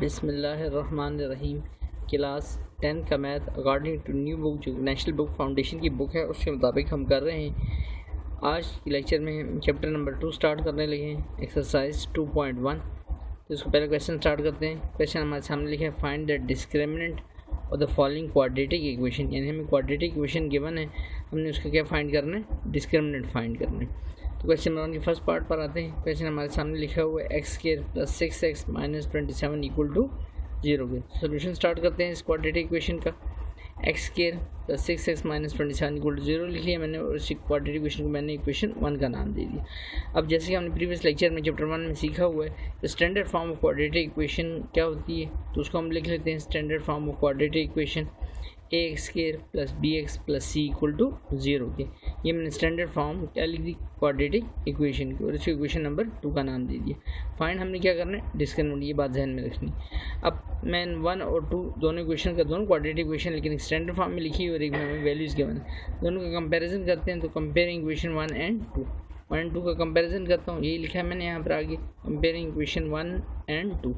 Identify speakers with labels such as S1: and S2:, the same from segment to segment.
S1: बिस्मिल्लाहिर्रहमानिर्रहीम। क्लास 10 का math according to new book जो नेशनल बुक फाउंडेशन की बुक है उसके मुताबिक हम कर रहे हैं। आज के लेक्चर में हम चैप्टर नंबर 2 स्टार्ट करने लगे हैं, एक्सरसाइज 2.1। तो इसको पहले क्वेश्चन स्टार्ट करते हैं। क्वेश्चन हमारे सामने लिखा है, फाइंड द डिस्क्रिमिनेंट और द फॉलोइंग क्वाड्रेटिक इक्वेशन। यानी हमें क्वाड्रेटिक इक्वेशन गिवन है, हमने उसका क्या फाइंड करना है, डिस्क्रिमिनेंट फाइंड करना है। तो क्वेश्चन नंबर 1 के फर्स्ट पार्ट पर आते हैं। क्वेश्चन हमारे सामने लिखा हुआ है x square plus 6x minus 27 equal to 0 के। सोल्यूशन स्टार्ट करते हैं इस क्वाड्रेटिक इक्वेशन का। X square plus 6x minus 27 equal to 0 लिख लिया मैंने और इसी क्वाड्रेटिक इक्वेशन को मैंने इक्वेशन 1 का नाम दे दिया। अब जैसे कि हमने प्रीवियस लेक्चर में चैप्टर 1 में सीखा हुआ है, तो standard form of quadratic equation क्या होती है, तो उसको हम लिख लेते हैं। Standard form of quadratic equation a x square plus B x plus C equal to 0 के। ये मैंने स्टैंडर्ड फॉर्म क्या लिख दी, क्वाड्रेटिक इक्वेशन की, और इसको इक्वेशन नंबर 2 का नाम दे दिया। फाइंड हमने क्या करना है, डिस्क्रिमिनेंट, ये बात ध्यान में रखनी। अब मैं 1 और 2 दोनों इक्वेशन का दोनों क्वाड्रेटिक इक्वेशन लेकिन स्टैंडर्ड फॉर्म में लिखी और एक में वैल्यूज़ गिवन है, दोनों का कंपैरिजन करते हैं। तो कंपेयरिंग इक्वेशन 1 एंड 2 का कंपैरिजन करता हूँ, यही लिखा है मैंने यहाँ पर आगे, कंपेयरिंग इक्वेशन 1 एंड 2।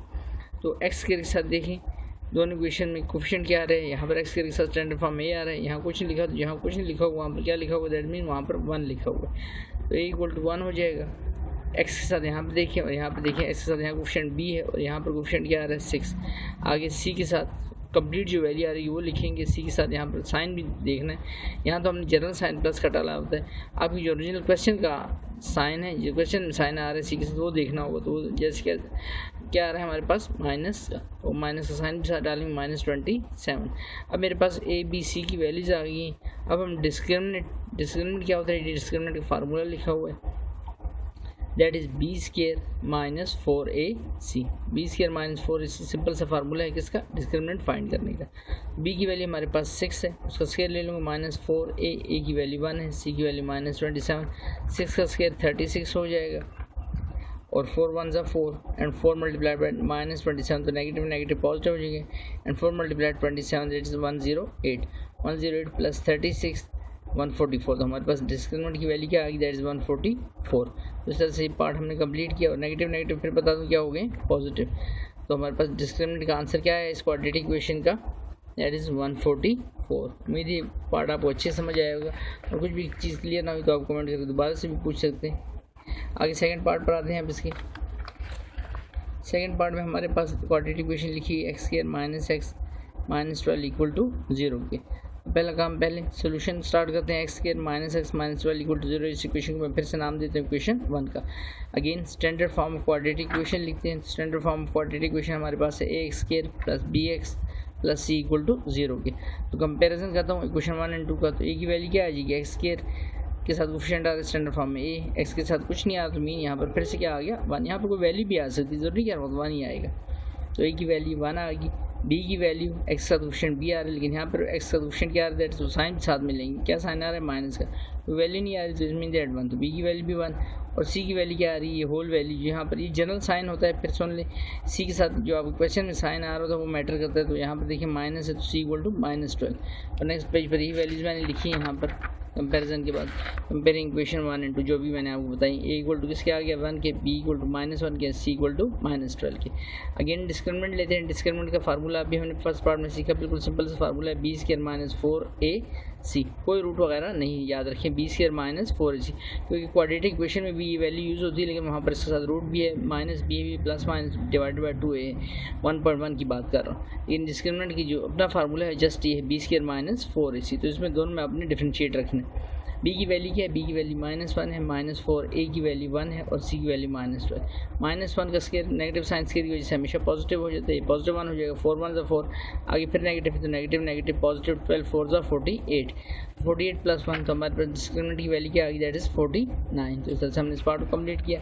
S1: तो एक्स के साथ देखें, दोनों इक्वेशन में कोफिशिएंट क्या आ रहा है, यहाँ पर एक्स के साथ स्टैंडर्ड फॉर्म में आ रहा है, यहाँ कुछ नहीं लिखा, तो यहाँ कुछ नहीं लिखा हुआ, वहाँ पर क्या लिखा हुआ, दैट मीन वहाँ पर 1 लिखा हुआ है, तो ए इक्वल टू 1 हो जाएगा। एक्स के साथ यहाँ पर देखिए और यहाँ पर देखिए, एक्स के साथ यहाँ कोफिशिएंट बी है और यहाँ पर कोफिशिएंट क्या आ रहा है 6। आगे सी के साथ कंप्लीट जो वैल्यू आ रही है वो लिखेंगे। सी के साथ यहाँ पर साइन भी देखना है, यहाँ तो हमने जनरल साइन प्लस का डाला होता है, आपकी जो ओरिजिनल क्वेश्चन का साइन है, जो क्वेश्चन में साइन आ रहा है सी के साथ वो देखना होगा। तो जैसे क्या आ रहा है हमारे पास माइनस, और माइनस का साइन भी साथ डालेंगे -27। अब मेरे पास ए बी सी की वैल्यूज आ गई। अब हम डिस्क्रिमिनेंट क्या होता है, डिस्क्रिमिनेंट का फार्मूला लिखा हुआ है, that is b square minus 4ac। B square minus 4ac simple सा फार्मूला है किसका, डिस्क्रिमिनेंट फाइंड करने का। बी की वैल्यू हमारे पास 6 है, उसका स्क्वायर ले लूँगा -4a, ए की वैल्यू 1 है, सी की वैल्यू -27, 6 का स्क्वायर 36 हो जाएगा और 4 1 ज़ा 4 एंड 4 मल्टीप्लाइड बाई -27, तो नेगेटिव पॉजिटिव हो जाएंगे, and 4 multiplied 27 that is 108 plus 36 144। तो हमारे पास डिस्क्रिमिनेंट की वैल्यू क्या आ गई, दैट इज 144। तो इस तरह से ये पार्ट हमने कंप्लीट किया और नेगेटिव फिर बता दूँ क्या हो गए, पॉजिटिव। तो हमारे पास डिस्क्रिमिनेंट का आंसर क्या है इस क्वाड्रेटिक इक्वेशन का, दैट इज़ 144। उम्मीद है पार्ट आपको अच्छे समझ आया होगा, और कुछ भी चीज़ क्लियर ना हुई तो आप कमेंट करके दोबारा से भी पूछ सकते हैं। आगे सेकंड पार्ट पर आते हैं। अब इसके सेकंड पार्ट में हमारे पास क्वाड्रेटिक इक्वेशन लिखी है, x square minus x minus 12 equal to 0 के। पहला काम, पहले सोल्यूशन स्टार्ट करते हैं। X square minus x minus 12 equal to 0, इस इक्वेशन को मैं फिर से नाम देते हैं इक्वेशन 1 का। Again standard form of quadratic equation लिखते हैं। Standard form of quadratic equation हमारे पास है, A x square plus B x plus C equal to 0 के। तो कंपेरिजन करता हूँ इक्वेशन 1 एंड 2 का। तो ए की वैल्यू क्या आ जाएगी, एक्स स्क्वायर के साथ कोफिशिएंट आ रहा है स्टैंडर्ड फॉर्म में ए, एक्स के साथ कुछ नहीं आ रहा तो मीन यहाँ पर फिर से क्या आ गया 1। यहाँ पर कोई वैल्यू भी आ सकती है, जरूरी क्या 1 ही आएगा। तो ए की वैल्यू 1 आ गई, बी की वैल्यू एक्स का कोफिशिएंट बी आ रहा है, लेकिन यहाँ पर एक्स का कोफिशिएंट क्या आ रहा है, दैट तो साइन साथ मिलेंगे, क्या साइन आ रहा है माइनस का, तो वैल्यू नहीं आ रही, तो इट मीन दैट 1। तो बी की वैल्यू भी 1 और सी की वैल्यू क्या आ रही है, ये होल वैल्यू, यहाँ पर ये जनरल साइन होता है, फिर सुन ले सी के साथ जो आपको क्वेश्चन में साइन आ रहा था वो मैटर करता है। तो यहाँ पर देखिए माइनस है तो सी इक्वल टू -12, और नेक्स्ट पेज पर यही वैल्यूज मैंने लिखी है यहाँ पर कंपैरिजन के बाद। कंपेयरिंग इक्वेशन 1 एंड 2 जो भी मैंने आपको बताई, ए इक्वल टू किसके आ गया 1 के, बी इक्वल टू -1 के, सी इक्वल टू -12 के। अगेन डिस्क्रिमिनेंट लेते हैं। डिस्क्रिमिनेंट का फार्मूला अभी हमने फर्स्ट पार्ट में सीखा, बिल्कुल सिंपल सा फार्मूला है, बी स्क्वायर माइनस 4ac, कोई रूट वगैरह नहीं, याद रखें बी स्क्वायर माइनस 4ac, क्योंकि क्वाड्रेटिक इक्वेशन में भी ये वैल्यू यूज़ होती है, लेकिन वहाँ पर इसके साथ रूट भी है, माइनस बी भी plus minus divided by 2a, 1.1 की बात कर रहा हूँ। लेकिन डिस्क्रिमिनेंट की जो अपना फार्मूला है जस्ट ये है, बी स्क्वायर माइनस 4ac। तो इसमें दोनों में आपने डिफ्रेंशिएट रखना है। बी की वैल्यू क्या है, बी की वैल्यू -1 है, -4, ए की वैल्यू 1 है और सी की वैल्यू -12। -1 का स्क्वायर नेगेटिव साइन स्क्वायर की वजह से हमेशा पॉजिटिव हो जाता है, पॉजिटिव 1 हो जाएगा, 4 1 ज़ा 4, आगे फिर नेगेटिव तो नेगेटिव पॉजिटिव, 12 4 ज़ा 48 प्लस 1, तो हमारे पास डिस्क्रिमिनेंट की वैल्यू क्या आ गई, दैट इज़ 49। तो इस तरह से हमने इस पार्ट को कंप्लीट किया।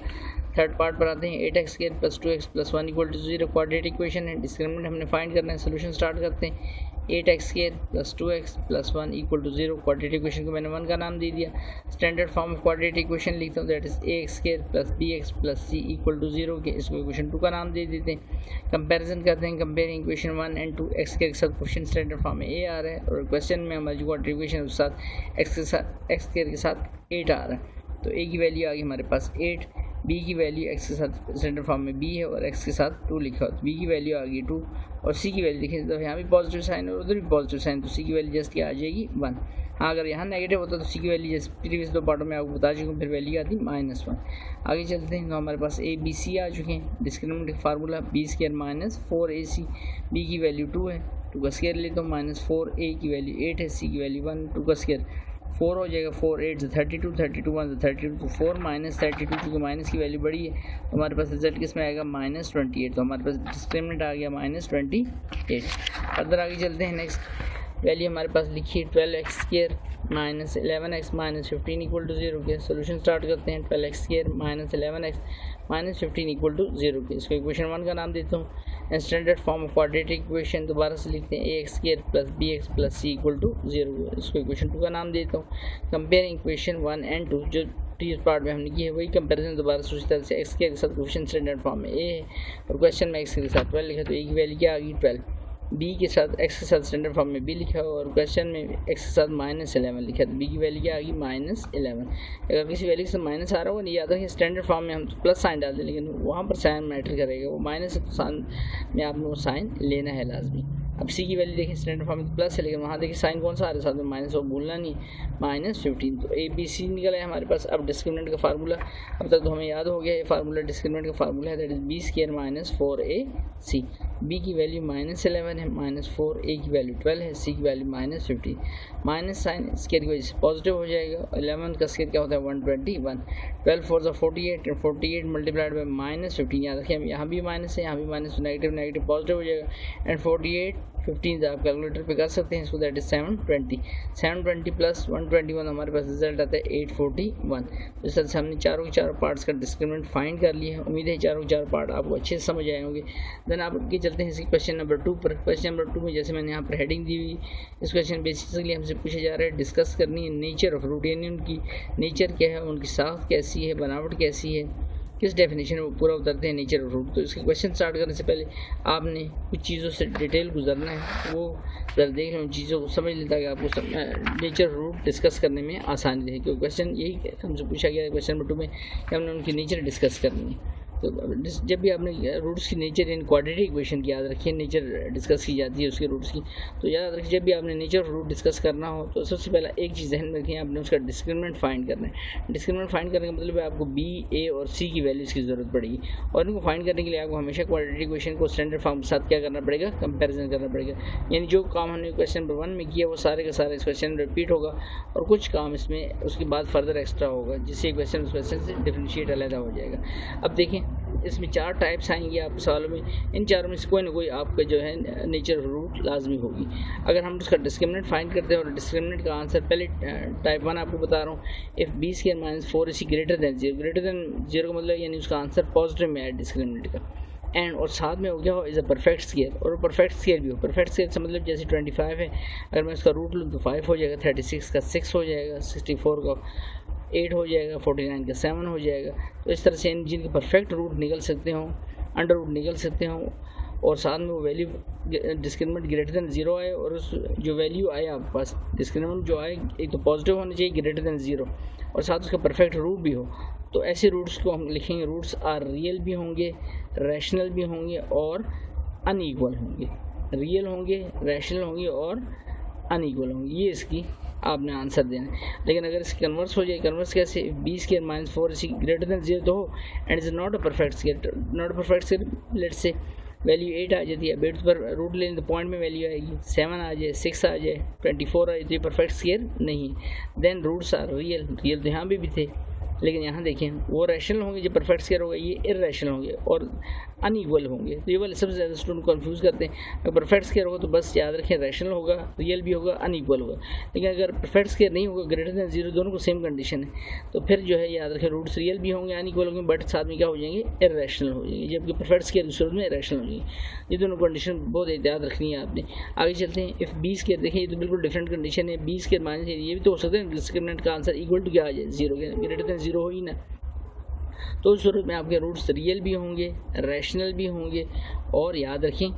S1: थर्ड पार्ट पर आते हैं, 8x square plus 2x plus 1 equal to 0 quadratic equation है, डिस्क्रिमिनेंट हमने फाइंड करना है। सोल्यूशन स्टार्ट करते हैं। 8x square plus 2x plus 1 equal to 0, quadratic equation को मैंने 1 का नाम दे दिया। Standard form of quadratic equation लिखता हूँ, that is ax square plus bx plus c equal to 0 के, इसको इक्वेशन 2 का नाम दे देते हैं। कंपैरिजन करते हैं, comparing equation 1 and 2, x square के साथ क्वेश्चन स्टैंडर्ड फॉर्म में a आ रहा है और क्वेश्चन में हमारी जो क्वाड्रेटिक इक्वेशन है उसके साथ x स्क्वायर के साथ 8 आ रहा है। तो a की वैल्यू आ गई हमारे पास 8, बी की वैल्यू एक्स के साथ स्टैंडर्ड फॉर्म में बी है और एक्स के साथ 2 लिखा हो, तो बी की वैल्यू आ गई 2 और सी की वैल्यू देखें तो यहाँ भी पॉजिटिव साइन और उधर भी पॉजिटिव साइन, तो सी की वैल्यू जस्ट क्या आ जाएगी 1। हाँ, अगर यहाँ नेगेटिव होता तो सी की वैल्यू जैसे प्रीवियस 2 पार्टों में आपको बता चुका हूँ, फिर वैल्यू आती -1। आगे चलते हैं तो हमारे पास ए बी सी आ चुके हैं। Discriminant formula b² - 4ac, b की वैल्यू 2 है, 2 का स्क्वायर लेता हूँ -4, a की वैल्यू 8 है, c की वैल्यू 1, 2 का स्क्वायर 4 हो जाएगा, 4 8 से 32, 32 1 से 32, तो 4 - 32 क्योंकि माइनस की वैल्यू बड़ी है तो हमारे पास रिजल्ट किस में आएगा -28, तो हमारे पास डिस्क्रिमिनेंट आ गया -28। अदर आगे चलते हैं। नेक्स्ट वैल्यू हमारे पास लिखिए 12x² - 11x - 15 = 0 के। सोल्यूशन स्टार्ट करते हैं। 12x² - 11x - 15 = 0 के। इसको इक्वेशन 1 का नाम देता हूँ। Standard form of quadratic equation दोबारा से लिखते हैं ax² + bx + c = 0। इसको इक्वेशन 2 का नाम देता हूँ। कंपेयरिंग इक्वेशन 1 एंड 2 जो प्रीवियस पार्ट में हमने की है वही कंपैरिजन दोबारा से उसी तरह से x के साथ कोएफिशिएंट स्टैंडर्ड फॉर्म में a है और क्वेश्चन में x के साथ 12 लिखा, तो a की वैल्यू क्या आ गई 12। b के साथ x के साथ स्टैंडर्ड फॉर्म में b लिखा और क्वेश्चन में x के साथ -11 लिखा, तो b की वैल्यू क्या आ गई -11। अगर किसी वैल्यू से माइनस आ रहा हो नहीं याद रखिए, स्टैंडर्ड फॉर्म में हम तो प्लस साइन डालते हैं लेकिन वहाँ पर साइन मैटर करेगा, वो माइनस है तो साइन में आपने वो साइन लेना है लाजमी। अब c की वैल्यू देखिए स्टैंडर्ड फॉर्म में प्लस है लेकिन वहाँ देखिए साइन कौन सा आ रहा है साथ में माइनस, वो भूलना नहीं, -15। तो a b c निकला है हमारे पास। अब डिस्क्रिमिनेंट का फार्मूला अब तक तो हमें याद हो गया, ये फार्मूला डिस्क्रिमिनेंट का फार्मूला है, that is b² - 4ac। b की वैल्यू -11 है, -4, a की वैल्यू 12 है, c की वैल्यू -15। माइनस साइन स्क्वायर की वजह से पॉजिटिव हो जाएगा। 11 का स्क्वायर क्या होता है 121, 12 4 = 48 और 48 मल्टीप्लाइड बाई -15। याद रखिए यहाँ भी माइनस है यहाँ भी माइनस, नेगेटिव नेगेटिव पॉजिटिव हो जाएगा एंड 48 15 आप कैलकुलेटर पे कर सकते हैं इसको, दैट इज 720। 720 + 121 हमारे पास रिजल्ट आता है 841। तो इस तरह से हमने चारों के चारों पार्ट्स का डिस्क्रिमिनेंट फाइंड कर लिया है। उम्मीद है चारों के चारों पार्ट आपको अच्छे से समझ आए होंगे। देन आप आगे चलते हैं इसी क्वेश्चन नंबर 2 पर। क्वेश्चन नंबर 2 में जैसे मैंने यहाँ पर हेडिंग दी हुई, इस क्वेश्चन बेसिकली हमसे पूछा जा रहा है डिस्कस करनी है नेचर ऑफ रूट, यानी उनकी नेचर क्या है, उनकी साख कैसी है, बनावट कैसी है, किस डेफिनेशन वो पूरा उतरते हैं नेचर ऑफ रूट। तो इसके क्वेश्चन स्टार्ट करने से पहले आपने कुछ चीज़ों से डिटेल गुजरना है, वो ज़रा देख लें, उन चीज़ों को समझ लेता कि आपको नेचर ऑफ रूट डिस्कस करने में आसानी रहे, क्योंकि क्वेश्चन यही हमसे पूछा गया है क्वेश्चन नंबर 2 में कि हमने उनकी नेचर डिस्कस करनी है। तो जब भी आपने रूट्स की नेचर इन क्वाड्रेटिक इक्वेशन की याद रखिए, नेचर डिस्कस की जाती है उसके रूट्स की, तो याद रखिए जब भी आपने नेचर ऑफ रूट डिस्कस करना हो तो सबसे पहला एक चीज़ ध्यान में रखिए, आपने उसका डिस्क्रिमिनेंट फाइंड करना है। डिस्क्रिमिनेंट फाइंड करने का मतलब है आपको b, a और c की वैल्यूज़ की ज़रूरत पड़ेगी और इनको फाइंड करने के लिए आपको हमेशा क्वाड्रेटिक इक्वेशन को स्टैंडर्ड फॉर्म के साथ क्या करना पड़ेगा, कंपेरिजन करना पड़ेगा। यानी जो काम हमने क्वेश्चन नंबर 1 में किया वो सारे का सारा इस क्वेश्चन में रिपीट होगा और कुछ काम इसमें उसके बाद फर्दर एक्स्ट्रा होगा, जिससे क्वेश्चन उस क्वेश्चन से डिफरेंशिएट अलग हो जाएगा। अब देखें इसमें 4 टाइप्स आएंगे आपके सवालों में, इन चारों में से कोई ना कोई आपका जो है नेचर रूट लाजमी होगी। अगर हम उसका डिस्क्रिमिनेंट फाइंड करते हैं और डिस्क्रिमिनेंट का आंसर पहले टाइप 1 आपको बता रहा हूँ, if b² - 4ac greater than 0 का मतलब यानी उसका आंसर पॉजिटिव में है डिस्क्रिमिनेंट का, एंड और साथ में हो गया हो इज़ अ परफेक्ट स्केयर, और परफेक्ट स्केयर भी हो। परफेक्ट स्केयर से मतलब जैसे 25 है, अगर मैं उसका रूट लूँ तो 5 हो जाएगा, 36 का 6 हो जाएगा, 64 का 8 हो जाएगा, 49 का 7 हो जाएगा। तो इस तरह से जिनके परफेक्ट रूट निकल सकते हों, अंडर रूट निकल सकते हों और साथ में वो वैल्यू डिस्क्रिमिनेंट ग्रेटर देन 0 आए और उस जो वैल्यू आए आपके पास डिस्क्रिमिनेंट जो आए एक तो पॉजिटिव होना चाहिए ग्रेटर देन 0 और साथ उसका परफेक्ट रूट भी हो। तो ऐसे रूट्स को हम लिखेंगे रूट्स आर रियल भी होंगे, रैशनल भी होंगे और अनईक्वल होंगे। रियल होंगे, रैशनल होंगे और अनईक्वल होंगे, ये इसकी आपने आंसर देना है। लेकिन अगर इसकी कन्वर्स हो जाए, कन्वर्स कैसे, b² - 4ac ग्रेटर देन 0 तो हो and is not a perfect square. Not a perfect square let's say value 8 आ जाती है, बेट पर रूट लेने तो पॉइंट में वैल्यू आएगी, 7 आ जाए, 6 आ जाए, 24 आ जाए, तो ये परफेक्ट स्केयर नहीं है। Then roots are real, real तो यहाँ भी थे लेकिन यहाँ देखें वो रैशनल होंगे, जो परफेक्ट स्केयर होगा ये इररेशनल होंगे और अनइक्वल होंगे। तो ये वाले सबसे ज़्यादा स्टूडेंट कंफ्यूज करते हैं। अगर परफेक्ट स्केयर होगा तो बस याद रखें रैशनल होगा, रियल भी होगा, अनइक्वल होगा। लेकिन अगर परफेक्ट स्केयर नहीं होगा, ग्रेटर देन 0 दोनों को सेम कंडीशन है, तो फिर जो है याद रखें रूट्स रियल भी होंगे, अनइक्वल होंगे, बट साथ में क्या हो जाएंगे, इररेशनल हो जाएंगे, जबकि परफेक्ट स्केयर दूसरे में इररेशनल हो जाएंगे। ये दोनों कंडीशन बहुत एहतियात रखनी है आपने। आगे चलते हैं, इफ़ b स्केयर देखें ये तो बिल्कुल डिफरेंट कंडीशन है, b स्केयर माइनस ये भी तो हो सकता है डिस्क्रिमिनेंट का आंसर इक्वल टू क्या आ जाए 0 के, ग्रेटर देन 0 हो ही ना। तो उस सूरत में आपके रूट्स रियल भी होंगे, रैशनल भी होंगे और याद रखें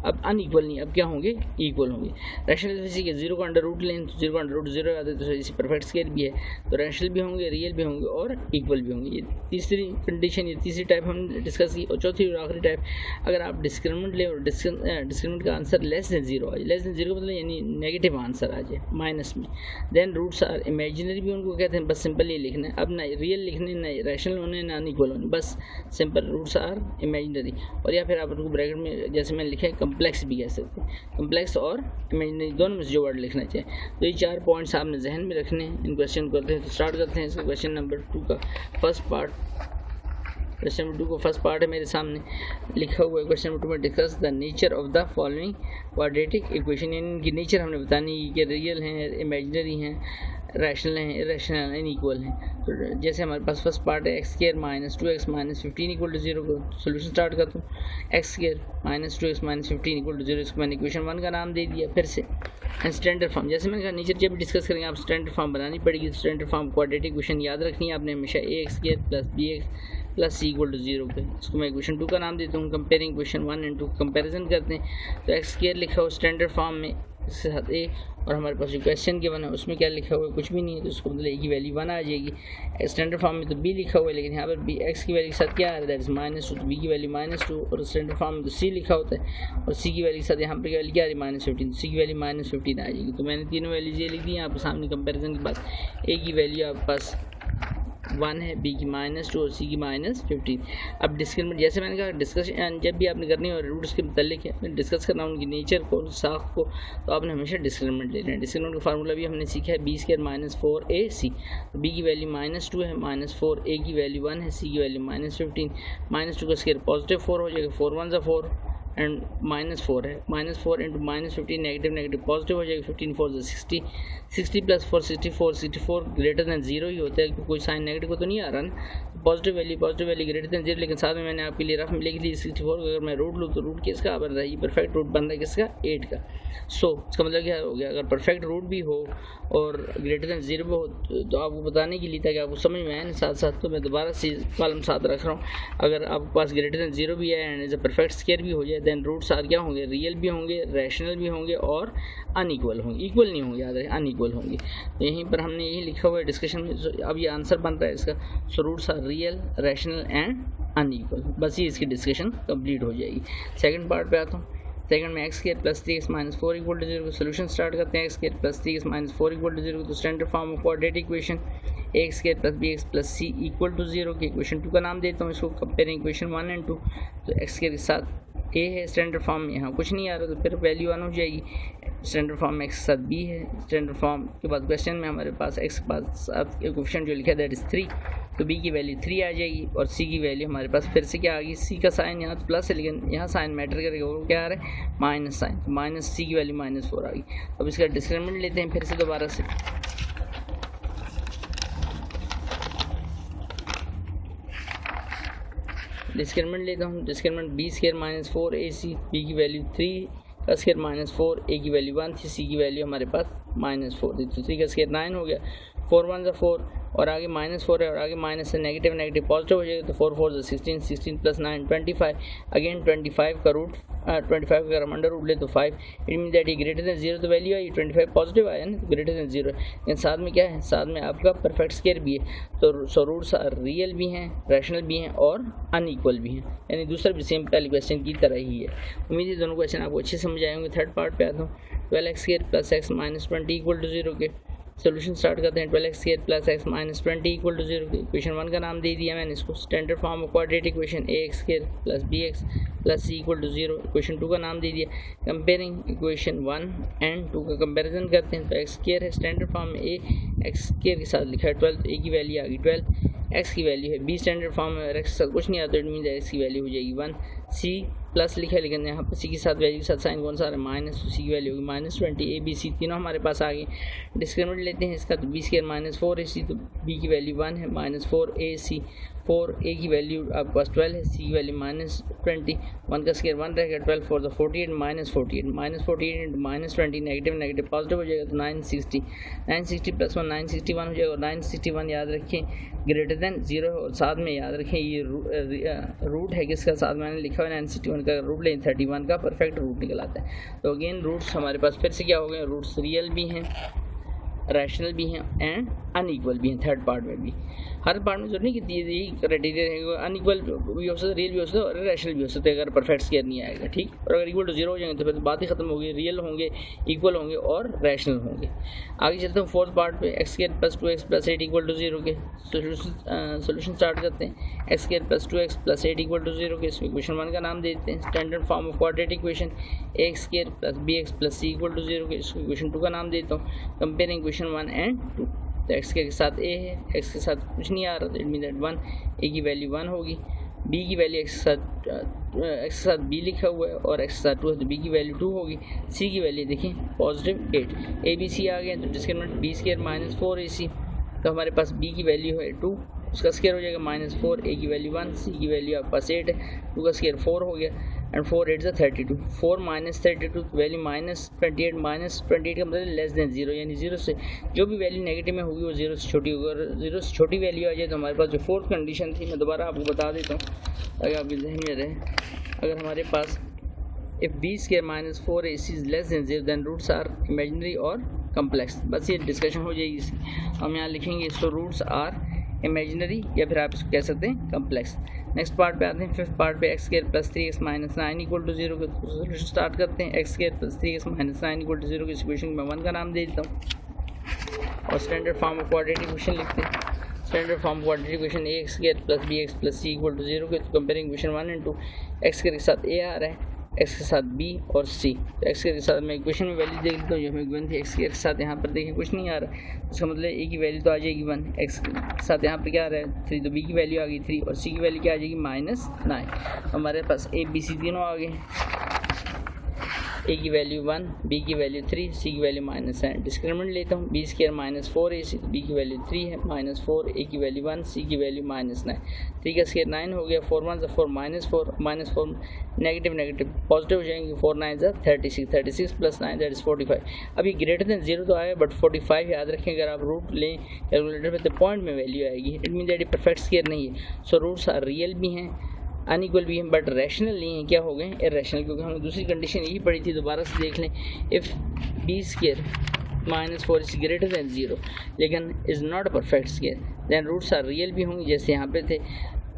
S1: अब अनइक्वल नहीं, अब क्या होंगे, इक्वल होंगे। रैशनल किसी के 0 को अंडर रूट लें तो 0 को अंडर रूट 0 आते तो इसी परफेक्ट स्क्वायर भी है, तो रैशनल भी होंगे, रियल भी होंगे और इक्वल भी होंगे। ये तीसरी कंडीशन, ये तीसरी टाइप हमने डिस्कस की। और चौथी और आखिरी टाइप, अगर आप डिस्क्रिमिनेंट लें और डिस्क्रिमिनेंट का आंसर लेस देन 0 आ जाए, लेस देन 0 मतलब यानी नेगेटिव आंसर आ जाए माइनस में, देन रूट्स आर इमेजिनरी भी उनको कहते हैं। बस सिंपल ये लिखना है, अब ना रियल लिखने, ना रैशनल होने, ना अनइक्वल होने, बस सिंपल रूट्स आर इमेजिनरी। और या फिर आप उनको ब्रैकेट में जैसे मैंने लिखा है कम्प्लेक्स भी कह सकते हैं, कम्प्लेक्स और इमेजिनरी दोनों में से जो वर्ड लिखना चाहिए। तो ये 4 पॉइंट्स आपने जहन में रखने हैं। इन क्वेश्चन करते हैं, तो स्टार्ट करते हैं इसका क्वेश्चन नंबर 2 का फर्स्ट पार्ट। क्वेश्चन नंबर 2 का फर्स्ट पार्ट है मेरे सामने लिखा हुआ है। क्वेश्चन नंबर 2 में discuss the nature of the following quadratic equation, यानी इनकी नेचर हमने बतानी कि रियल हैं, इमेजिनरी हैं, रैशनल हैं, इरेशनल हैं, इनइक्वल हैं। तो जैसे हमारे पास फर्स्ट पार्ट है x square minus 2x minus 15 equal to 0 को सोल्यूशन स्टार्ट करता हूँ। x square minus 2x minus 15 equal to 0, इसको मैंने इक्वेशन 1 का नाम दे दिया। फिर से स्टैंडर्ड फॉर्म, जैसे मैंने कहा नेचर जब भी डिस्कस करेंगे आप स्टैंडर्ड फॉर्म बनानी पड़ेगी। स्टैंडर्ड फॉर्म क्वाड्रेटिक इक्वेशन याद रखनी है आपने हमेशा, ax square plus bx plus C equal to 0 पे। इसको मैं इक्वेशन 2 का नाम देता हूँ। कंपेयरिंग इक्वेशन 1 एंड 2 कंपेरिजन करते हैं, तो x स्क्वायर लिखा हो स्टैंडर्ड फॉर्म में इसके साथ a, और हमारे पास जो क्वेश्चन गिवन है उसमें क्या लिखा हुआ है, कुछ भी नहीं है, तो उसको मतलब a की वैल्यू 1 आ जाएगी। स्टैंडर्ड फॉर्म में तो b लिखा हुआ है, लेकिन यहाँ पर b x की वैल्यू के साथ क्या आ रहा है, दैट इज -2, तो b की वैल्यू -2, और स्टैंडर्ड फॉर्म में तो c लिखा होता है, और c की वैल्यू के साथ यहाँ पर वैल्यू क्या आ रही है, -15, तो c की वैल्यू -15 आ जाएगी। तो मैंने तीनों वैल्यूज ये लिख दी यहाँ पर सामने कंपेरिजन के बाद। a की वैल्यू आपके पास 1 है, b की -2 और c की -15। अब डिस्क्रिमिनेंट, जैसे मैंने कहा डिस्कशन जब भी आपने करनी है रूट्स के मतलब है डिस्कस करना उनकी नेचर को, साख को, तो आपने हमेशा डिस्क्रिमिनेंट लेना है। डिस्क्रिमिनेंट का फार्मूला भी हमने सीखा है, b square minus 4ac, b की वैल्यू -2 है, -4, a की वैल्यू 1 है, c की वैल्यू -15, -2 का स्क्वायर पॉजिटिव 4 हो जाएगा, 4 1 4 एंड -4 है, -4 इंटू -15 नेगेटिव नेगेटिव पॉजिटिव हो जाएगा, 15 4 60, 60 प्लस 4 64, 64 ग्रेटर दैन 0 ही होता है, कोई साइन नेगेटिव को तो नहीं आ रहा ना। पॉजिटिव वैल्यू ग्रेटर दैन 0, लेकिन साथ में मैंने आपके लिए रफ में लिख दी 64 अगर मैं रूट लूँ तो रूट किसका बन रहा है, ये परफेक्ट रूट बन रहा है किसका, 8 का। सो इसका मतलब क्या हो गया, अगर परफेक्ट रूट भी हो और ग्रेटर दैन 0 भी हो तो आपको बताने के लिए ताकि आपको समझ में आए ना साथ साथ, तो मैं दोबारा से कॉलम साथ रख रहा हूँ। अगर आपके पास ग्रेटर दैन 0 भी है and is a perfect square भी हो जाए, देन रूट्स आर क्या होंगे, रियल भी होंगे, रैशनल भी होंगे और अनइक्वल होंगे। इक्वल नहीं होंगे, याद रहे अनइक्वल होंगे। तो यहीं पर हमने यही लिखा हुआ है डिस्कशन में। अब ये आंसर बन रहा है इसका, so roots are real, rational and unequal. बस ये इसकी डिस्कशन कंप्लीट हो जाएगी। सेकंड पार्ट पे आता हूँ। सेकंड में x square plus 3x minus 4 equal to 0 को सोल्यूशन स्टार्ट करते हैं। x square plus 3x minus 4 equal to 0, तो standard form of quadratic equation x square plus bx plus c equal to 0 के equation 2 का नाम देता हूँ इसको, कंपेयरिंग इक्वेशन 1 एंड 2। तो x स्क्वायर के साथ a है स्टैंडर्ड फॉर्म में, यहाँ कुछ नहीं आ रहा तो फिर वैल्यू 1 हो जाएगी। स्टैंडर्ड फॉर्म में x के साथ b है, स्टैंडर्ड फॉर्म के बाद क्वेश्चन में हमारे पास x के साथ कोएफिशिएंट जो लिखा है दैट इज 3, तो b की वैल्यू 3 आ जाएगी और c की वैल्यू हमारे पास फिर से क्या आ गई, c का साइन यहाँ तो प्लस है लेकिन यहाँ साइन मैटर करेगा, वो क्या आ रहा है माइनस साइन, तो माइनस c की वैल्यू -4 आ गई। अब इसका डिस्क्रिमिनेंट लेते हैं फिर से दोबारा से। डिस्क्रिमिनेंट लेता हूँ, discriminant b square minus 4ac, b की वैल्यू 3 का स्क्वायर -4, a की वैल्यू 1 थी, c की वैल्यू हमारे पास -4 थी, तो 3 का स्क्वायर 9 हो गया, 4 1 4 और आगे -4 है और आगे माइनस से नेगेटिव नेगेटिव पॉजिटिव हो जाएगा, तो 4 4 16, 16 प्लस 9 25, अगेन 25 का रूट 25 का अगर हम अंडर रूट ले तो 5, इट मीन दैट ये ग्रेटर दैन 0 तो वैल्यू आई, 25 पॉजिटिव आया ना, तो ग्रेटर दैन 0 है, लेकिन साथ में क्या है, साथ में आपका परफेक्ट स्क्वायर भी है, तो सो रूट्स रियल भी हैं, रैशनल भी हैं और अनइक्वल भी हैं, यानी दूसरा भी सेम पहले क्वेश्चन की तरह ही है। उम्मीद है दोनों क्वेश्चन आपको अच्छे समझ आए होंगे। थर्ड पार्ट पे आता हूँ, 12x square plus x minus 20 equal to 0 के सोल्यूशन स्टार्ट करते हैं। 12x square plus x minus 20 equal to 0 equation 1 का नाम दे दिया मैंने इसको, standard form of quadratic equation ax square plus bx plus c equal to 0, equation 2 का नाम दे दिया। कंपेयरिंग इक्वेशन 1 एंड 2 का कंपेरिजन करते हैं, तो x स्क्वायर है स्टैंडर्ड फॉर्म में, a x स्क्वायर के साथ लिखा है 12, तो a की वैल्यू आ गई 12, x की वैल्यू है b स्टैंडर्ड फॉर्म में, और x के साथ कुछ नहीं आता, इट मीन x की वैल्यू हो जाएगी 1, c प्लस लिखा है लेकिन यहाँ पर c के साथ वैल्यू के साथ साइन कौन सा आ रहा है माइनस, तो c की वैल्यू होगी -20, a b c तीनों हमारे पास आ गए। डिस्क्रिमिनेंट लेते हैं इसका, तो b स्क्वायर माइनस 4ac, तो b की वैल्यू 1 है, -4ac, 4a की वैल्यू आपके पास 12 है, c की वैल्यू -20, 1 का स्क्वायर 1 रहेगा, 12 4 the 48 -48 into -20 negative negative positive हो जाएगा, तो 960 प्लस 1 961 हो जाएगा, और 961 याद रखें ग्रेटर दैन 0 और साथ में याद रखें ये रूट है किसका, साथ मैंने लिखा लिखा हुआ है 961 का रूट लें 31 का परफेक्ट रूट निकल आता है। तो अगेन रूट्स हमारे पास फिर से क्या हो गए, रूट्स रियल भी हैं, रैशनल भी हैं एंड अनइक्वल भी हैं। थर्ड पार्ट में भी, हर पार्ट में जो नहीं कि यही क्राइटेरिया रहेगा, अनइक्वल भी हो सकता है, रियल भी हो सकता है और रैशनल भी हो सकता है अगर परफेक्ट स्क्वायर नहीं आएगा, ठीक। और अगर इक्वल टू 0 हो जाएंगे तो फिर तो बात ही खत्म होगी, रियल होंगे, इक्वल होंगे और रैशनल होंगे। आगे चलते हैं फोर्थ पार्ट पे, x square plus 2x plus 8 equal to 0 के सोल्यूशन स्टार्ट करते हैं। x square plus 2x plus 8 equal to 0 के इक्वेशन 1 का नाम देते हैं standard form of quadratic equation. ax square plus bx plus c equal to 0 के इक्वेशन 2 का नाम देता हूँ कंपेयरिंग इक्वेशन 1 एंड 2। तो x के साथ a है, x के साथ कुछ नहीं आ रहा, तो इट मीन दैट 1, a की वैल्यू 1 होगी, b की वैल्यू x के साथ b लिखा हुआ है और x के साथ 2 है तो b की वैल्यू 2 होगी। c की वैल्यू देखिए पॉजिटिव 8, a b c आ गए तो discriminant b square minus 4ac, तो हमारे पास b की वैल्यू है 2, उसका स्क्वायर हो जाएगा -4, a की वैल्यू 1, c की वैल्यू आपके पास 8 है, 2 का स्क्वायर 4 हो गया एंड 4 8 32, 4 माइनस 32 वैल्यू -28, -28 का मतलब लेस देन 0, यानी 0 से जो भी वैल्यू नेगेटिव में होगी वो 0 से छोटी होगी, और 0 से छोटी वैल्यू आ जाए तो हमारे पास जो फोर्थ कंडीशन थी मैं दोबारा आपको बता देता हूँ ताकि आपके जहन में रहे। अगर हमारे पास if b square minus 4ac is less than 0 then roots are imaginary और कम्प्लेक्स, बस ये डिस्कशन हो जाएगी इसकी। हम यहाँ लिखेंगे सो रूट्स आर इमेजिनरी या फिर आप इसको कह सकते हैं कम्प्लेक्स। नेक्स्ट पार्ट पे आते हैं, फिफ्थ पार्ट पे x square plus 3x minus 9 equal to 0 के सोल्यूशन स्टार्ट करते हैं। x square plus 3x minus 9 equal to 0 के इक्वेशन में 1 का नाम दे देता हूँ और standard form of quadratic equation लिखते हैं। Standard form quadratic equation ax square plus bx plus c equal to 0 के comparing equation 1 and 2। x square के साथ a आ रहा है, x के साथ b और c, तो x के साथ मैं इक्वेशन में वैल्यू देख लेता हूँ जो हमें गिवन थी। x के साथ यहाँ पर देखिए कुछ नहीं आ रहा, इसका मतलब a की वैल्यू तो आ जाएगी 1, x के साथ यहाँ पर क्या आ रहा है 3, तो b की वैल्यू आ गई 3 और c की वैल्यू क्या आ जाएगी -9। हमारे पास a b c तीनों आ गए, a की वैल्यू 1, b की वैल्यू 3, c की वैल्यू -9। डिस्क्रिमिनेंट लेता हूँ, b square minus 4ac, b की वैल्यू 3 है -4, a की वैल्यू 1, c की वैल्यू -9, 3 का स्क्वायर 9 हो गया, 4 1 4 -4 नेगेटिव नेगेटिव पॉजिटिव हो जाएंगे, 4 9 36 प्लस 9 दैट इज 45। अब ये ग्रेटर देन 0 तो आया बट 45 याद रखें, अगर आप रूट लें कैलकुलेटर पे तो पॉइंट में वैल्यू आएगी, इट मीन दैट ये परफेक्ट स्क्वायर नहीं है। सो रूट्स आर रियल भी हैं, अनइक्वल भी हैं बट रैशनल नहीं है, क्या हो गए इरेशनल, क्योंकि हमने दूसरी कंडीशन यही पढ़ी थी, दोबारा से देख लें। If b square -4 is greater than 0 लेकिन is not a perfect square then roots are real भी होंगे जैसे यहाँ पे थे,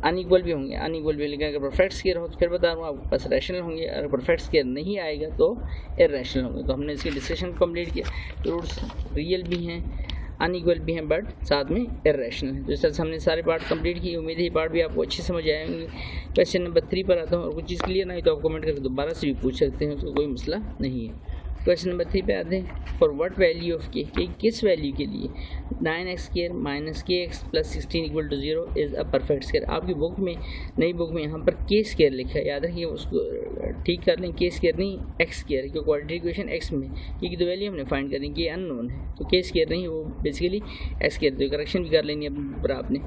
S1: अनइक्वल भी होंगे, अनइक्वल भी, लेकिन अगर परफेक्ट स्क्वायर हो तो फिर बता रहा हूँ आपके पास रैशनल होंगे, अगर परफेक्ट स्क्वायर नहीं आएगा तो इरेशनल होंगे। तो हमने इसकी डिस्कशन कंप्लीट किया, रूट्स रियल भी हैं, अनइक्वल भी हैं बट साथ में इरेशनल है। तो इस तरह से हमने सारे पार्ट कंप्लीट किए, उम्मीद है ये पार्ट भी आपको अच्छे समझ आएंगे। क्वेश्चन नंबर 3 पर आता हूँ, और कुछ चीज़ क्लियर नहीं तो आप कमेंट करके दोबारा से भी पूछ सकते हैं, उसका कोई मसला नहीं है। क्वेश्चन नंबर 3 पे आते हैं, फॉर व्हाट वैल्यू ऑफ के किस वैल्यू के लिए 9x square minus kx plus 16 equal to 0 is a perfect square. आपकी बुक में, नई बुक में यहाँ पर k स्क्वायर लिखा है, याद रखिए उसको ठीक कर लें, k स्क्वायर नहीं x स्क्वायर, क्योंकि क्वाड्रेटिक इक्वेशन x में की तो वैल्यू हमने फाइंड करनी कि अननोन है, तो k स्क्वायर नहीं, वो बेसिकली x स्क्वायर, तो करेक्शन भी कर लेनी है पर आपने।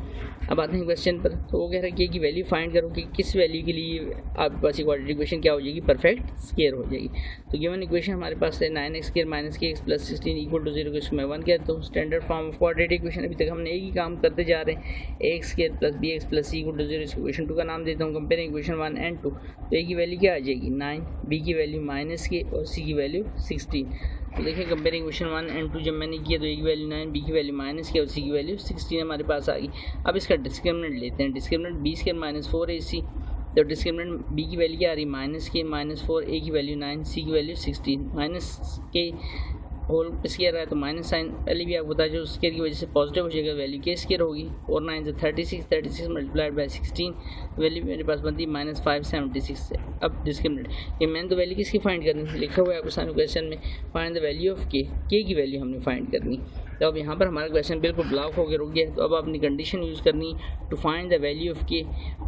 S1: अब आते हैं क्वेश्चन पर, तो वो कह रहा है k की वैल्यू फाइंड करो कि किस वैल्यू के लिए आपके पास ये क्वाड्रेटिक इक्वेशन क्या हो जाएगी, परफेक्ट स्क्वायर हो जाएगी। तो गिवन इक्वेशन हमारे पास है 9x square minus kx plus 16 equal to 0 को इसको मैं 1 कहता हूँ। Standard form of quadratic equation, अभी तक हमने एक ही काम करते जा रहे हैं, ax square plus bx plus c equal to 0, इसको इक्वेशन 2 का नाम देता हूँ कंपेयरिंग इक्वेशन 1 एंड 2। तो a की वैल्यू क्या आ जाएगी 9, b की वैल्यू -k और c की वैल्यू 16। तो देखिए कंपेयरिंग इक्वेशन 1 एंड 2 जब मैंने किया तो a की वैल्यू 9, b की वैल्यू -k और c की वैल्यू 16 हमारे पास आ गई। अब इसका डिस्क्रिमिनेंट लेते हैं, discriminant b square minus 4ac, तो डिस्क्रिमिनेंट b की वैल्यू क्या आ रही -k -4, a की वैल्यू 9, c की वैल्यू 16, -k होल स्क्वायर है तो माइनस साइन पहले भी आपको बता जो स्क्वायर की वजह से पॉजिटिव हो जाएगा, वैल्यू के स्क्वायर होगी, और 9 से 36 मल्टीप्लाइड बाय 16, वैल्यू मेरे पास बनती है -576 से। अब डिस्क्रिमिनेंट, ये मैंने तो वैल्यू किसकी फाइंड करनी है, लिखा हुआ है आपको सामने क्वेश्चन में, फाइंड द वैल्यू ऑफ के की वैल्यू हमने फाइंड करनी। तो अब यहाँ पर हमारा क्वेश्चन बिल्कुल ब्लॉक होकर रुक गया, तो अब अपनी कंडीशन यूज़ करनी, to find the value of k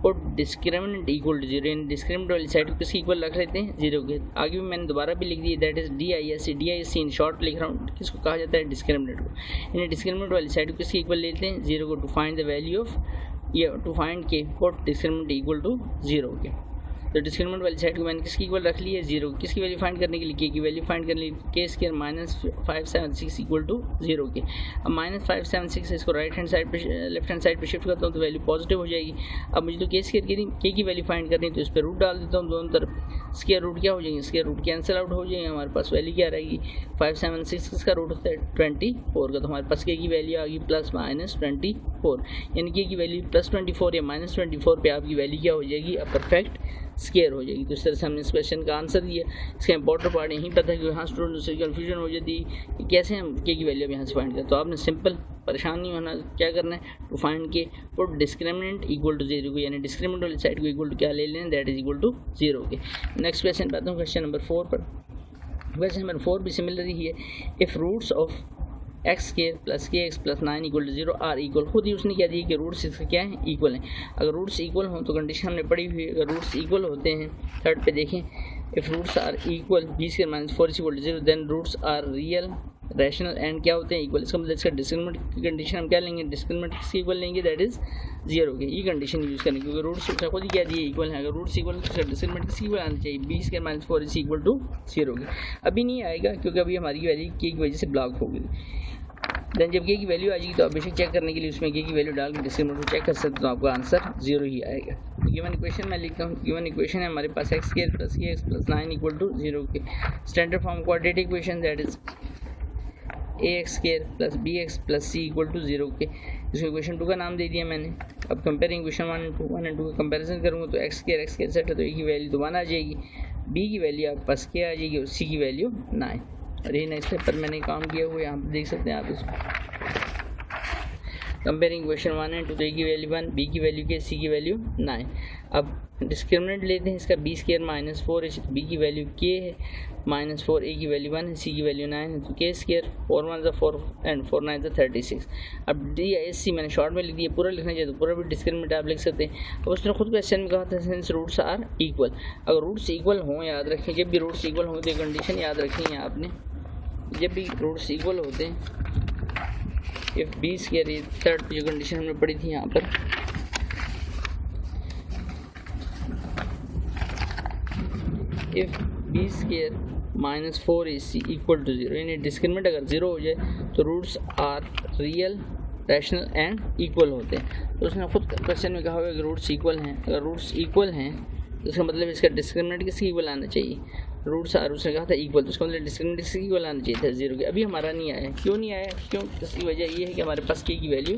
S1: और डिस्क्रिमिनेंट इक्वल टू 0, यानी डिस्क्रिमिनेंट वाली साइड को किसकी इक्वल रख लेते हैं 0 के। आगे भी मैंने दोबारा भी लिख दी, that is DISC in short लिख रहा हूँ, किसको कहा जाता है डिस्क्रिमिनेंट को, यानी डिस्क्रिमिनेंट वाली साइड को किसकी इक्वल लेते हैं 0 को, to find the value of, या to find k for discriminant equal to 0 के। तो डिस्क्रिमिनेंट वाली साइड को मैंने किसकी इक्वल रख ली है 0, किसकी वैल्यू फाइंड करने के लिए के की वैल्यू फाइंड करने के लिए के स्क्वायर माइनस 576 इक्वल टू 0 के। अब माइनस 576 इसको राइट हैंड साइड पे लेफ्ट हैंड साइड पे शिफ्ट करता हूँ तो वैल्यू पॉजिटिव हो जाएगी। अब मुझे तो के स्क्वायर की वैल्यू फाइंड करनी है तो इस पर रूट डाल देता हूँ, दोनों तरफ स्क्वायर रूट क्या हो जाएंगे, स्क्वायर रूट कैंसिल आउट हो जाएंगे, हमारे पास वैल्यू क्या रहेगी 576 किसका रूट होता है 24 का, तो हमारे पास के की वैल्यू आ गई प्लस माइनस 24, यानी के की वैल्यू प्लस 24 या माइनस 24 पे आपकी वैल्यू क्या हो जाएगी अ परफेक्ट स्क्वायर हो जाएगी। तो इस तरह से हमने इस क्वेश्चन का आंसर दिया। इसका इंपॉर्टेंट पार्ट यहीं पर था कि यहाँ स्टूडेंट से कन्फ्यूजन हो जाती है कि कैसे हम के की वैल्यू यहाँ से फाइंड करें। तो आपने सिंपल परेशान नहीं होना, क्या करना है टू फाइंड के पुट डिस्क्रिमिनेंट इक्वल टू 0 को, यानी डिस्क्रिमिनेंट वाली साइड को इक्वल टू क्या ले लेना दैट इज इक्वल टू 0 के। नेक्स्ट क्वेश्चन पे आता हूँ, क्वेश्चन नंबर 4 पर। क्वेश्चन नंबर 4 भी सिमिलर ही है। If roots of X square plus के x plus 9 equal to 0 are equal, खुद ही उसने क्या दिया कि रूट्स इसके क्या है इक्वल हैं। अगर रूट्स इक्वल हों तो कंडीशन हमने पढ़ी हुई है, अगर रूट्स इक्वल होते हैं थर्ड पे देखें, if roots are equal b square minus 4 equal to 0 then roots are real rational and क्या होते हैं इक्वल। इसका मतलब इसका डिस्क्रिमिनेंट की कंडीशन हम क्या लेंगे, डिस्क्रिमिनेंट किसके इक्वल लेंगे दैट इज 0 के। ये कंडीशन यूज़ करेंगे क्योंकि रूट्स खुद ही क्या दिए इक्वल है। अगर रूट्स इक्वल तो इसका डिस्क्रिमिनेंट किसके इक्वल आना चाहिए b square minus 4 is equal to 0 के। अभी नहीं आएगा क्योंकि अभी हमारी वैल्यू के की वजह से ब्लॉक हो गई। देन जब के की वैल्यू आ जाएगी तो आप बेशक चेक करने के लिए उसमें के की वैल्यू डाल के डिस्क्रिमिनेंट को चेक कर सकते हो, तो आपका आंसर 0 ही आएगा। गिवन इक्वेशन मैं लिखता हूँ, गिवन इक्वेशन है हमारे पास एक्स स्क्वायर प्लस के एक्स प्लस 9 इक्वल टू 0 के। Standard form quadratic equation that is a x square plus B x plus C equal to 0 के। इसको इक्वेशन 2 का नाम दे दिया मैंने। अब कंपेयरिंग इक्वेशन 1 एंड 2 का कंपेरिजन करूँगा तो एक्स स्क्वायर सेट है तो ए की वैल्यू तो 1 आ जाएगी, बी की वैल्यू आपके पास क्या आ जाएगी और सी की वैल्यू 9। और ये नेक्स्ट स्टेप पर मैंने काम किया हुआ यहाँ पर देख सकते हैं आप इसको। कंपेयरिंग इक्वेशन 1 एंड 2 तो ए की वैल्यू 1, बी की वैल्यू क्या, सी की वैल्यू 9। अब डिस्क्रिमिनेंट लेते हैं इसका बी स्क्वायर माइनस 4 है, बी की वैल्यू के है माइनस 4, ए की वैल्यू 1 है, सी की वैल्यू 9 है, तो के स्क्वायर 4 1 4 एंड 4 9 36। अब डी एस सी मैंने शॉर्ट में लिख दिया, पूरा लिखना चाहिए तो पूरा भी डिस्क्रिमिनेंट आप लिख सकते हैं। अब उसने खुद क्वेश्चन में कहा था सिंस रूट्स आर इक्वल, अगर रूट्स इक्वल हों याद रखें, जब भी रूट्स इक्वल हों तो कंडीशन याद रखनी है आपने, जब भी रूट्स इक्वल होते हैं इफ बी स्क्वायर, ये थर्ड जो कंडीशन हमने पढ़ी थी यहाँ पर, if b square minus 4 is equal to 0, यानी डिस्क्रिमिनेंट अगर 0 हो जाए तो roots are real rational and equal होते हैं। तो उसने खुद क्वेश्चन में कहा हुआ है कि रूट्स इक्वल हैं, अगर रूट्स इक्वल हैं तो इसका मतलब इसका डिस्क्रिमिनेंट किसकी इक्वल आना चाहिए, रूट्स आर उसने कहा था इक्वल, तो उसका मतलब डिस्क्रिमिनेंट किसकी इक्वल आना चाहिए था 0 के। अभी हमारा नहीं आया, क्यों नहीं आया, क्यों, इसकी वजह ये है कि हमारे पास के की वैल्यू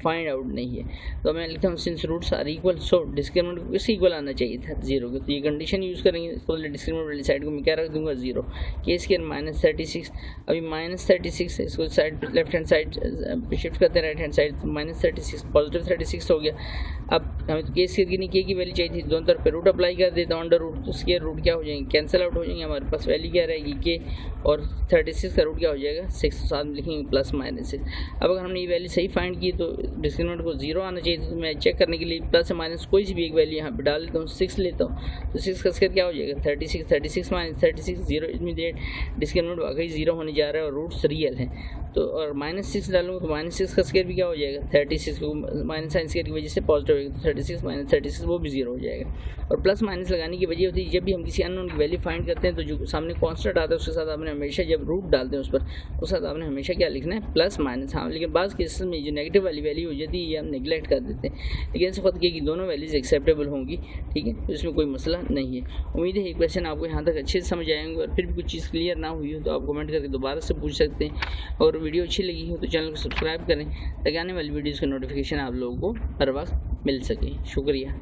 S1: फाइंड आउट नहीं है। तो मैं लिखता हूँ since roots are equal so discriminant किसकी इक्वल आना चाहिए था 0 के। तो ये कंडीशन यूज़ करेंगे, इसको डिस्क्रिमिनेंट वाली साइड को मैं क्या रख दूंगा 0, के स्क्वायर माइनस 36, अभी माइनस 36 है, इसको side left hand side shift करते हैं राइट हैंड साइड, तो माइनस 36 पॉजिटिव 36 हो गया। अब हमें तो के स्क्वायर की नहीं के की वैल्यू चाहिए थी, दोनों तरफ पे रूट अप्लाई कर देता हूँ अंडर रूट, तो स्क्वायर रूट क्या हो जाएंगे कैंसिल आउट हो जाएंगे, हमारे पास वैल्यू क्या रहेगी के, और 36 का रूट क्या हो जाएगा 6, साथ में लिखेंगे प्लस माइनस 6। अब अगर हमने ये वैल्यू सही फाइंड की तो डिस्क्रिमिनेंट को 0 आना चाहिए, तो मैं चेक करने के लिए प्लस माइनस कोई सी भी एक वैल्यू यहाँ पे डाल लेता हूँ, 6 लेता हूँ, तो 6 का स्क्वायर क्या हो जाएगा 36 माइनस 36 0, इमीडिएट डिस्क्रिमिनेंट वाकई 0 होने जा रहा है और रूट्स रियल हैं। तो और माइनस 6 डालूंगा तो माइनस 6 का स्क्वायर भी क्या हो जाएगा 36 को माइनस साइन स्क्वायर की वजह से पॉजिटिव होगा, तो 36 माइनस 36 वो भी 0 हो जाएगा। और प्लस माइनस लगाने की वजह होती है जब भी हम किसी अननोन की वैल्यू फाइंड करते हैं तो जो सामने कांस्टेंट आता है उसके साथ आपने हमेशा, जब रूट डालते हैं उस पर, उसके साथ आपने हमेशा क्या लिखना है प्लस माइनस। हाँ, लेकिन बाज़ केसेस में जो नेगेटिव वाली वैल्यू हो जाती है ये हम नेगलेक्ट कर देते हैं, लेकिन इस वक्त की दोनों वैल्यूज एक्सेप्टेबल होंगी, ठीक है, तो इसमें कोई मसला नहीं है। उम्मीद है ये क्वेश्चन आपको यहाँ तक अच्छे से समझ आएंगे, और फिर भी कुछ चीज़ क्लियर ना हुई हो तो आप कमेंट करके दोबारा से पूछ सकते हैं। और वीडियो अच्छी लगी हो तो चैनल को सब्सक्राइब करें ताकि आने वाली वीडियोज़ का नोटिफिकेशन आप लोगों को हर वक्त मिल सके। शुक्रिया।